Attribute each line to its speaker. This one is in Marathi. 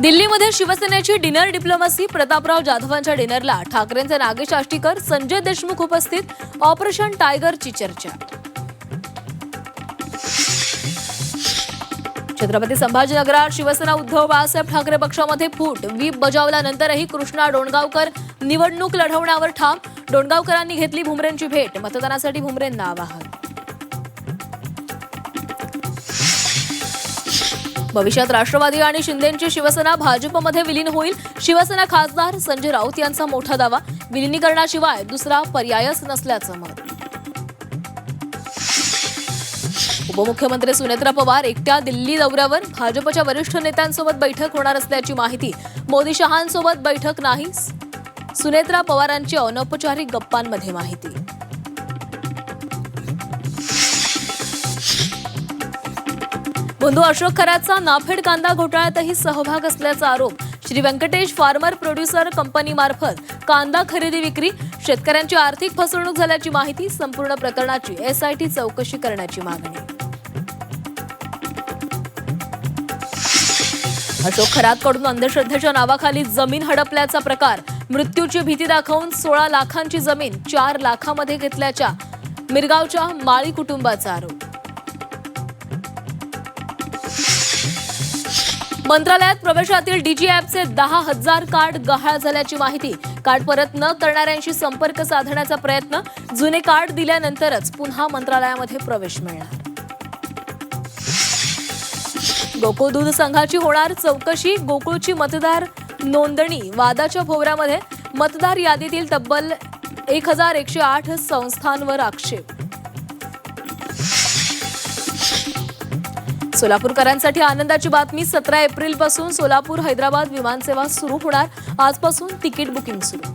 Speaker 1: दिल्लीमध्ये शिवसेनेची डिनर डिप्लोमसी. प्रतापराव जाधवांच्या डिनरला ठाकरेंचे नागेश आष्टीकर, संजय देशमुख उपस्थित. ऑपरेशन टायगरची चर्चा. छत्रपती संभाजीनगरात शिवसेना उद्धव बाळासाहेब ठाकरे पक्षामध्ये फूट. व्हीप बजावल्यानंतरही कृष्णा डोणगावकर निवडणूक लढवण्यावर ठाम. डोणगावकरांनी घेतली भुमरेंची भेट. मतदानासाठी भुमरेंना आवाहन. भविष्यात राष्ट्रवादी आणि शिंदेंची शिवसेना भाजपमध्ये विलीन होईल. शिवसेना खासदार संजय राऊत यांचा मोठा दावा. विलिनीकरणाशिवाय दुसरा पर्यायच नसल्याचं मत. उपमुख्यमंत्री सुनेत्रा पवार एकट्या दिल्ली दौऱ्यावर. भाजपच्या वरिष्ठ नेत्यांसोबत बैठक होणार असल्याची माहिती. मोदी शहांसोबत बैठक नाही. सुनेत्रा पवारांची अनौपचारिक गप्पांमध्ये माहिती. बंधू अशोक खरातचा नाफेड कांदा घोटाळ्यातही सहभाग असल्याचा आरोप. श्री व्यंकटेश फार्मर प्रोड्युसर कंपनीमार्फत कांदा खरेदी विक्री. शेतकऱ्यांची आर्थिक फसवणूक झाल्याची माहिती. संपूर्ण प्रकरणाची एसआयटी चौकशी करण्याची मागणी. अशोक खरातकडून अंधश्रद्धेच्या नावाखाली जमीन हडपल्याचा प्रकार. मृत्यूची भीती दाखवून 16 लाखांची जमीन 4 लाखांमध्ये घेतल्याच्या मिरगावच्या माळी कुटुंबाचा आरोप. मंत्रालयात प्रवेशातील डीजी ॲपचे 10,000 कार्ड गहाळ झाल्याची माहिती. कार्ड परत न करणाऱ्यांशी संपर्क साधण्याचा प्रयत्न. जुने कार्ड दिल्यानंतरच पुन्हा मंत्रालयामध्ये प्रवेश मिळणार. गोकुळ दूध संघाची होणार चौकशी. गोकुळची मतदार नोंदणी वादाच्या भोवऱ्यामध्ये. मतदार यादीतील तब्बल 1108 संस्थांवर आक्षेप. सोलापूरकरांसाठी आनंदाची बातमी. 17 एप्रिलपासून सोलापूर हैदराबाद विमानसेवा सुरू होणार. आजपासून तिकीट बुकिंग सुरू.